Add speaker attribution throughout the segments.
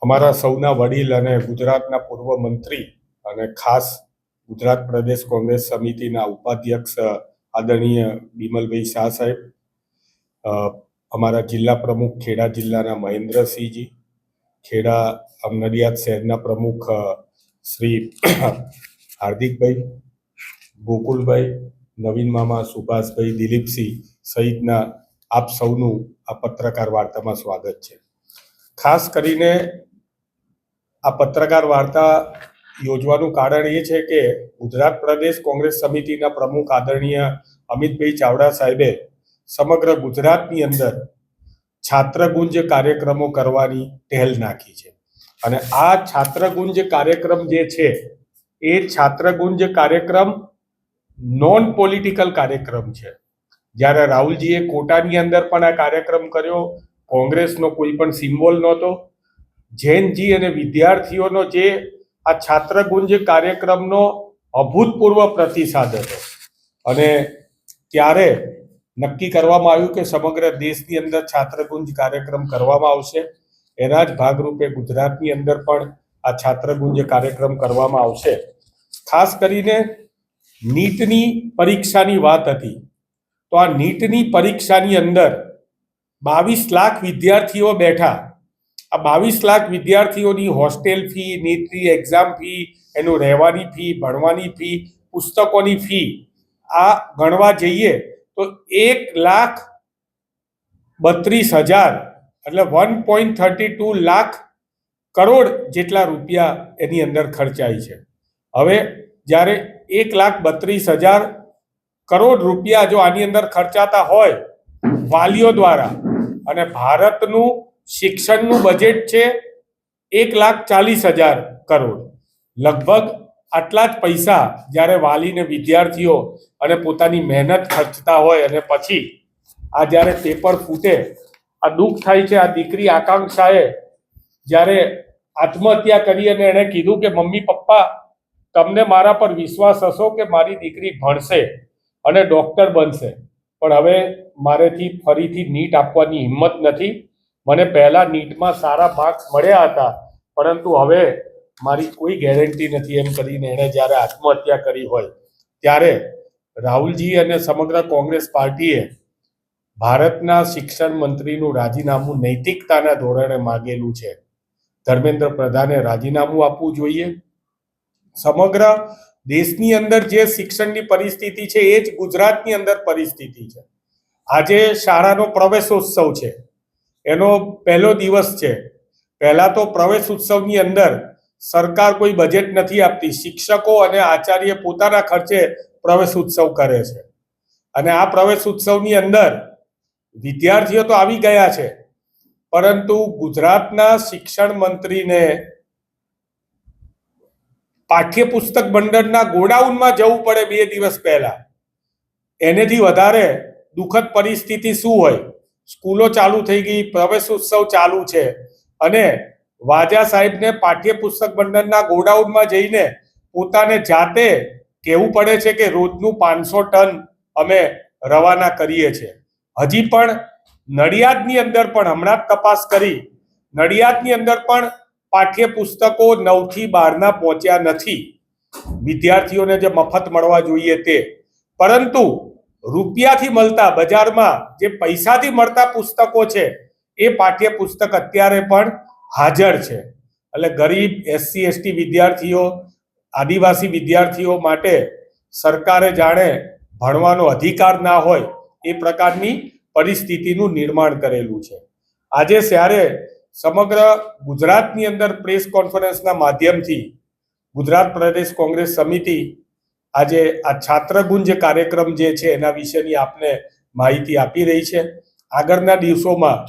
Speaker 1: અમારા સૌના વડીલ અને ગુજરાતના પૂર્વ મંત્રી અને ખાસ ગુજરાત પ્રદેશ કોંગ્રેસ સમિતિના ઉપાધ્યક્ષ આદરણીય બિમલભાઈ શાહ સાહેબ, અમારા જિલ્લા પ્રમુખ ખેડા જિલ્લાના મહેન્દ્રસિંહજી, ખેડા નડિયાદ શહેરના પ્રમુખ શ્રી હાર્દિકભાઈ, ગોકુલભાઈ, નવીન મામા, સુભાષભાઈ, દિલીપસિંહ સહિતના આપ સૌનું આ પત્રકાર વાર્તામાં સ્વાગત છે. ખાસ કરીને આ પત્રકાર વાર્તા યોજવાનું કારણ એ છે કે ગુજરાત પ્રદેશ કોંગ્રેસ સમિતિના પ્રમુખ આદરણીય અમિતભાઈ ચાવડા સાહેબે સમગ્ર ગુજરાતની અંદર છાત્રગુંજ કાર્યક્રમો કરવાની પહેલ નાખી છે. અને આ છાત્રગુંજ કાર્યક્રમ જે છે એ છાત્રગુંજ કાર્યક્રમ નોન પોલિટિકલ કાર્યક્રમ છે. જ્યારે રાહુલજીએ કોટાની અંદર પણ આ કાર્યક્રમ કર્યો, કોંગ્રેસનો કોઈ પણ સિમ્બોલ નહોતો. જૈનજી અને વિદ્યાર્થીઓનો જે આ છાત્રગુંજ કાર્યક્રમનો અભૂતપૂર્વ પ્રતિસાદ હતો અને ત્યારે નક્કી કરવામાં આવ્યું કે સમગ્ર દેશની અંદર છાત્રગુંજ કાર્યક્રમ કરવામાં આવશે. એના જ ભાગરૂપે ગુજરાતની અંદર પણ આ છાત્રગુંજ કાર્યક્રમ કરવામાં આવશે. ખાસ કરીને નીટની પરીક્ષાની વાત હતી તો આ નીટની પરીક્ષાની અંદર 22 લાખ વિદ્યાર્થીઓ બેઠા. આ 22 લાખ વિદ્યાર્થીઓની હોસ્ટેલ ફી, નીટની એક્ઝામ ફી, એનું રહેવાની ફી, ભણવાની ફી, પુસ્તકોની ફી આ ગણવા જઈએ તો 1,32,000 એટલે 1.32 લાખ કરોડ જેટલા રૂપિયા એની અંદર ખર્ચાય છે. હવે જ્યારે 1,32,000 કરોડ રૂપિયા જો આની અંદર ખર્ચાતા હોય વાલીઓ દ્વારા, અને ભારતનું શિક્ષણનું બજેટ છે 1,40,000 કરોડ, લગભગ આટલા જ પૈસા જ્યારે વાલીને વિદ્યાર્થીઓ અને પોતાની મહેનત ખર્ચતા હોય અને પછી આ જ્યારે પેપર ફૂટે આ દુઃખ થાય છે. આ દીકરી આકાંક્ષાએ જ્યારે આત્મહત્યા કરી અને એણે કીધું કે મમ્મી પપ્પા તમને મારા પર વિશ્વાસ હશો કે મારી દીકરી ભણશે અને ડૉક્ટર બનશે, પણ હવે મારેથી ફરીથી નીટ આપવાની હિંમત નથી. મને પહેલાં નીટમાં સારા માર્ક્સ મળ્યા હતા પરંતુ હવે મારી કોઈ ગેરંટી નથી એમ કરીને એણે જ્યારે આત્મહત્યા કરી હોય ત્યારે રાહુલજી અને સમગ્ર કોંગ્રેસ પાર્ટીએ ભારતના શિક્ષણ મંત્રીનું રાજીનામું નૈતિકતાના ધોરણે માગેલું છે. ધર્મેન્દ્ર પ્રધાને રાજીનામું આપવું જોઈએ. સમગ્ર દેશની અંદર જે શિક્ષણની પરિસ્થિતિ છે એ જ ગુજરાતની અંદર પરિસ્થિતિ છે. આજે શાળાનો પ્રવેશોત્સવ છે, એનો પહેલો દિવસ છે. પહેલા તો પ્રવેશ ઉત્સવની અંદર સરકાર કોઈ બજેટ નથી આપતી, શિક્ષકો અને આચાર્ય પોતાના ખર્ચે પ્રવેશ ઉત્સવ કરે છે. અને આ પ્રવેશ ઉત્સવની અંદર વિદ્યાર્થીઓ તો આવી ગયા છે પરંતુ ગુજરાતના શિક્ષણ મંત્રીને પાઠ્યપુસ્તક ભંડારના ગોડાઉનમાં જવું પડે 2 દિવસ પહેલા. એનેથી વધારે દુઃખદ પરિસ્થિતિ શું હોય? સ્કૂલો ચાલુ થઈ ગઈ, પ્રવેશ ઉત્સવ ચાલુ છે અને વાજા સાહેબને પાઠ્યપુસ્તક ભંડારના ગોડાઉનમાં જઈને પોતાને જાતે કહેવું પડે છે કે રોજનું 500 ટન અમે રવાના કરીએ છીએ. હજી પણ નડિયાદની અંદર પણ હમણાં જ તપાસ કરી, નડિયાદની અંદર પણ પાઠ્યપુસ્તકો 9 થી 12 પહોંચ્યા નથી, વિદ્યાર્થીઓને જે મફત મળવા જોઈએ તે. પરંતુ રૂપિયાથી મળતા, બજારમાં જે પૈસાથી મળતા પુસ્તકો છે એ પાઠ્યપુસ્તક અત્યારે પણ હાજર છે. એટલે ગરીબ SC/ST વિદ્યાર્થીઓ, આદિવાસી વિદ્યાર્થીઓ માટે સરકારે જાણે ભણવાનો અધિકાર ના હોય એ પ્રકારની પરિસ્થિતિનું નિર્માણ કરેલું છે. આજે જ્યારે સમગ્ર ગુજરાતની અંદર પ્રેસ કોન્ફરન્સના માધ્યમથી ગુજરાત પ્રદેશ કોંગ્રેસ સમિતિ આજે આ છાત્રગુંજ કાર્યક્રમ જે છે એના વિશેની આપને માહિતી આપી રહી છે. આગળના દિવસોમાં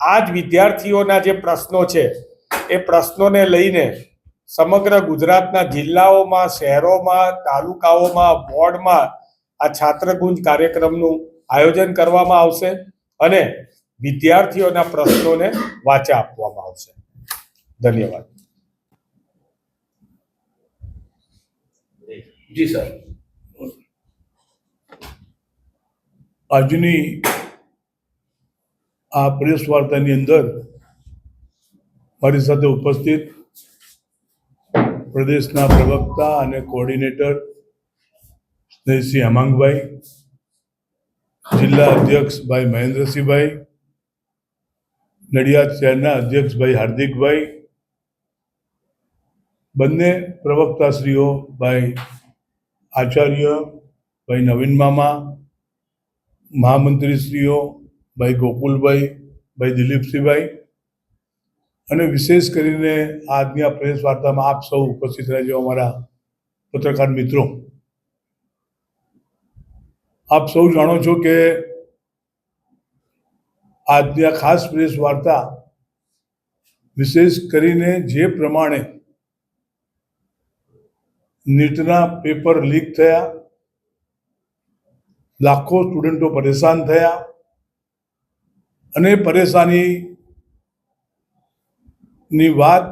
Speaker 1: આ જ વિદ્યાર્થીઓના જે પ્રશ્નો છે એ પ્રશ્નોને લઈને સમગ્ર ગુજરાતના જિલ્લાઓમાં, શહેરોમાં, તાલુકાઓમાં, વોર્ડમાં આ છાત્રગુંજ કાર્યક્રમનું આયોજન કરવામાં આવશે અને વિદ્યાર્થીઓના પ્રશ્નોને વાચા આપવામાં આવશે. ધન્યવાદ.
Speaker 2: જી સર, આજની આ પ્રેસ વાર્તાની અંદર મારી સાથે ઉપસ્થિત પ્રદેશના પ્રવક્તા અને કોઓર્ડિનેટર શ્રી હેમાંગભાઈ, જિલ્લા અધ્યક્ષ ભાઈ મહેન્દ્રસિંહભાઈ, નડિયાદ શહેરના અધ્યક્ષ ભાઈ હાર્દિકભાઈ, બંને પ્રવક્તાશ્રીઓ ભાઈ આચાર્ય, ભાઈ નવીન મામા, મહામંત્રીશ્રીઓ ભાઈ ગોકુલભાઈ, ભાઈ દિલીપસિંહભાઈ, અને વિશેષ કરીને આજની આ પ્રેસ વાર્તામાં આપ સૌ ઉપસ્થિત રહેજો, અમારા પત્રકાર મિત્રો. આપ સૌ જાણો છો કે આજની આ ખાસ પ્રેસ વાર્તા વિશેષ કરીને જે પ્રમાણે નીટના પેપર લીક થયા, લાખો સ્ટુડન્ટો પરેશાન થયા, અને પરેશાનીની વાત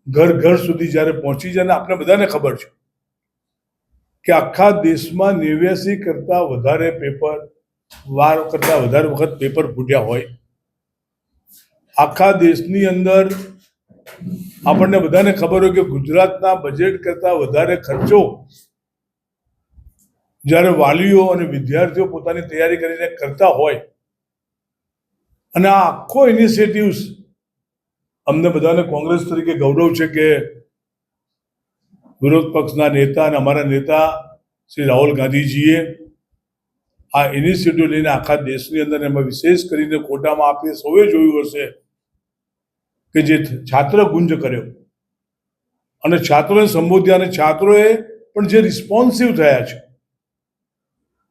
Speaker 2: ઘર ઘર સુધી જ્યારે પહોંચી જાય, અને આપણે બધાને ખબર છે કે આખા દેશમાં 89 કરતાં વધારે વખત પેપર ફૂટ્યા હોય. આખા દેશની અંદર આપણને બધાને ખબર હોય કે ગુજરાતના બજેટ કરતાં વધારે ખર્ચો જ્યારે વાલીઓ અને વિદ્યાર્થીઓ પોતાની તૈયારી કરીને કરતા હોય, અને આ આખો ઇનિશિયેટિવ્સ અમને બધાને કોંગ્રેસ તરીકે ગૌરવ છે કે વિરોધ પક્ષના નેતા અને અમારા નેતા શ્રી રાહુલ ગાંધીજીએ આ ઇનિશિયેટિવ લઈને આખા દેશની અંદર, એમાં વિશેષ કરીને કોટામાં આપણે સૌએ જોયું હશે કે જે છાત્ર ગુંજ કર્યો અને છાત્રોને સંબોધ્યા, અને છાત્રોએ પણ જે રિસ્પોન્સિવ થયા છે.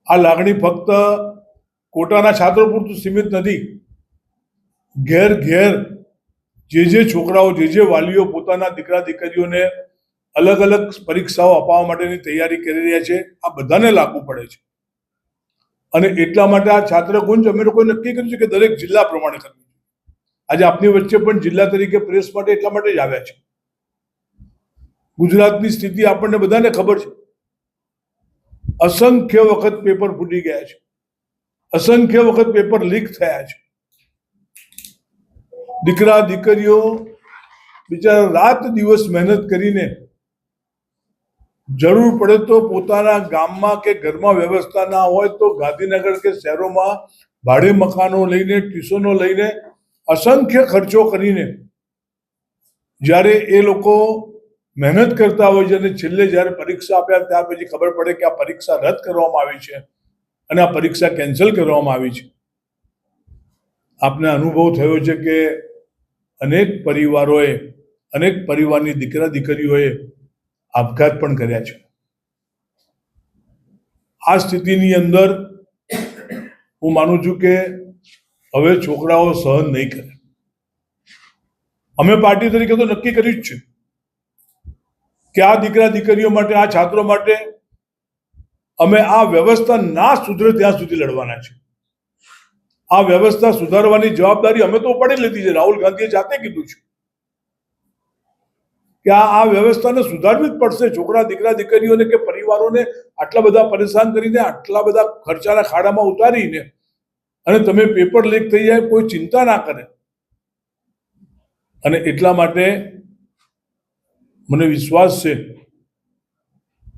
Speaker 2: આ લાગણી ફક્ત કોટાના છાત્રો પૂરતું સીમિત નથી. ઘેર ઘેર જે છોકરાઓ, જે વાલીઓ પોતાના દીકરા દીકરીઓને અલગ અલગ પરીક્ષાઓ અપાવવા માટેની તૈયારી કરી રહ્યા છે, આ બધાને લાગુ પડે છે. અને એટલા માટે આ છાત્ર ગુંજ અમે લોકોએ નક્કી કર્યું છે કે દરેક જિલ્લા પ્રમાણે કરવું. આજે આપની વચ્ચે પણ જિલ્લા તરીકે પ્રેસ માટે એટલા માટે જ આવ્યા છે. ગુજરાતની સ્થિતિ આપણને બધાને ખબર છે. અસંખ્ય વખત પેપર ફૂટી ગયા છે, અસંખ્ય વખત પેપર લીક થયા છે. દીકરા દીકરીઓ બિચારા રાત દિવસ મહેનત કરીને જરૂર પડે તો પોતાના ગામમાં કે ઘરમાં વ્યવસ્થા ના હોય તો ગાંધીનગર કે શહેરોમાં ભાડે મકાનો લઈને, ટ્યુશનો લઈને, અસંખ્ય ખર્ચો કરીને જ્યારે એ લોકો મહેનત કરતા હોય છે, અને છેલ્લે જ્યારે પરીક્ષા આપ્યા ત્યાર પછી ખબર પડે કે આ પરીક્ષા રદ કરવામાં આવી છે અને આ પરીક્ષા કેન્સલ કરવામાં આવી છે. આપને અનુભવ થયો છે કે અનેક પરિવારની દીકરા દીકરીઓએ આપઘાત પણ કર્યા છે. આ સ્થિતિની અંદર હું માનું છું કે હવે છોકરાઓ સહન નહીં કરે. અમે પાર્ટી તરીકે તો નક્કી કર્યું જ છે કે આ દીકરા દીકરીઓ માટે, આ છાત્રો માટે અમે આ વ્યવસ્થા ના સુધરે ત્યાં સુધી લડવાના છે. આ વ્યવસ્થા સુધારવાની જવાબદારી અમે તો ઉપાડી લીધી છે. રાહુલ ગાંધીએ જાતે કીધું છે કે આ વ્યવસ્થાને સુધારવી જ પડશે. છોકરા દીકરા દીકરીઓને કે પરિવારોને આટલા બધા પરેશાન કરીને, આટલા બધા ખર્ચાના ખાડામાં ઉતારીને, અને તમે પેપર લીક થઈ જાય કોઈ ચિંતા ના કરે. અને એટલા માટે મને વિશ્વાસ છે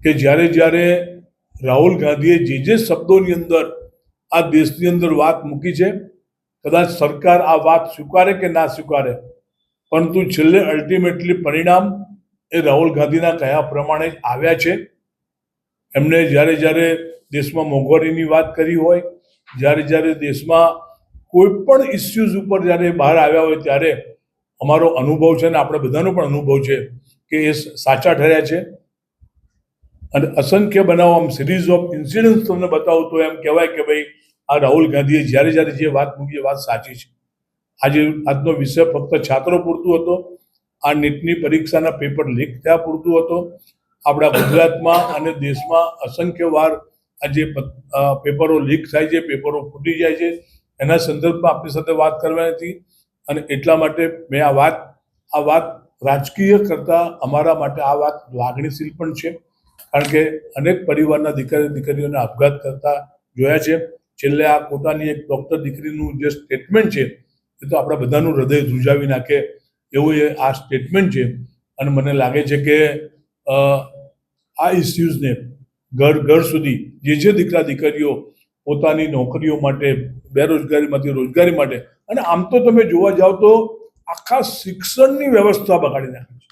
Speaker 2: કે જ્યારે રાહુલ ગાંધીએ જે શબ્દોની અંદર આ દેશની અંદર વાત મૂકી છે, કદાચ સરકાર આ વાત સ્વીકારે કે ના સ્વીકારે, પરંતુ છેલ્લે અલ્ટિમેટલી પરિણામ એ રાહુલ ગાંધીના કયા પ્રમાણે જ આવ્યા છે. એમણે જ્યારે દેશમાં મોંઘવારીની વાત કરી હોય, જ્યારે દેશમાં કોઈ પણ ઇસ્યુઝ ઉપર જ્યારે બહાર આવ્યા હોય, ત્યારે અમારો અનુભવ છે, અને આપણે બધાનો પણ અનુભવ છે કે એ સાચા ઠર્યા છે. અને અસંખ્ય બનાવો, આમ સિરીઝ ઓફ ઇન્સિડન્ટ્સ તમને બતાવું તો એમ કહેવાય કે ભાઈ આ રાહુલ ગાંધીએ જ્યારે જે વાત મૂકી એ વાત સાચી છે. આજનો વિષય ફક્ત છાત્રો પૂરતું હતો, આ નીટની પરીક્ષાના પેપર લીક થયા પૂરતું હતો. આપણા ગુજરાતમાં અને દેશમાં અસંખ્ય વાર આ જે પેપરો લીક થાય છે, પેપરો ફૂટી જાય છે, એના સંદર્ભમાં આપણી સાથે વાત કરવાની હતી. અને એટલા માટે મેં આ વાત રાજકીય કરતાં અમારા માટે આ વાત લાગણીશીલ પણ છે. કારણ કે અનેક પરિવારના દીકરીઓને આપઘાત કરતા જોયા છે. છેલ્લે આ કોટાની એક ડૉક્ટર દીકરીનું જે સ્ટેટમેન્ટ છે એ તો આપણા બધાનું હૃદય ધ્રુજાવી નાખે એવું આ સ્ટેટમેન્ટ છે. અને મને લાગે છે કે આ ઇસ્યુઝને ઘર ઘર સુધી જે દીકરા દીકરીઓ પોતાની નોકરીઓ માટે, બેરોજગારીમાંથી રોજગારી માટે, અને આમ તો તમે જોવા જાઓ તો આખા શિક્ષણની વ્યવસ્થા બગાડી નાખી છે.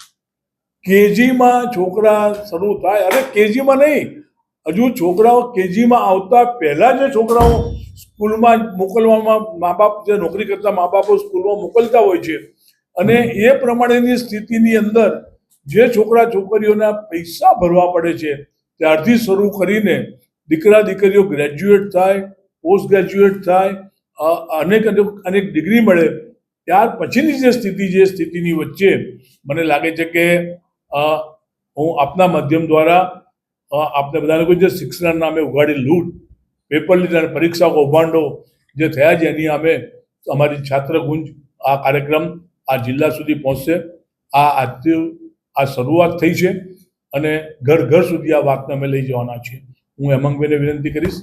Speaker 2: કેજીમાં છોકરા શરૂ થાય, અરે કેજીમાં નહીં, હજુ છોકરાઓ કેજીમાં આવતા પહેલા જે છોકરાઓ સ્કૂલમાં મોકલવામાં મા બાપ, જે નોકરી કરતા મા બાપો સ્કૂલમાં મોકલતા હોય છે, અને એ પ્રમાણેની સ્થિતિની અંદર જે છોકરા છોકરીઓના પૈસા ભરવા પડે છે ત્યારથી શરૂ કરીને દીકરા દીકરીઓ ગ્રેજ્યુએટ થાય, પોસ્ટ ગ્રેજ્યુએટ થાય, અનેક ડિગ્રી મળે, ત્યાર પછીની જે સ્થિતિની વચ્ચે મને લાગે છે કે હું આપના માધ્યમ દ્વારા આપને બધાને કોઈ જે શિક્ષણના નામે ઉઘાડી લૂંટ, પેપર લીક અને પરીક્ષા કૌભાંડો જે થયા છે એની અમે અમારી છાત્રગુંજ આ કાર્યક્રમ આ જિલ્લા સુધી પહોંચશે. આજથી આ શરૂઆત થઈ છે અને ઘર ઘર સુધી આ વાતને અમે લઈ જવાના છીએ. હું હેમાંગભાઈને વિનંતી કરીશ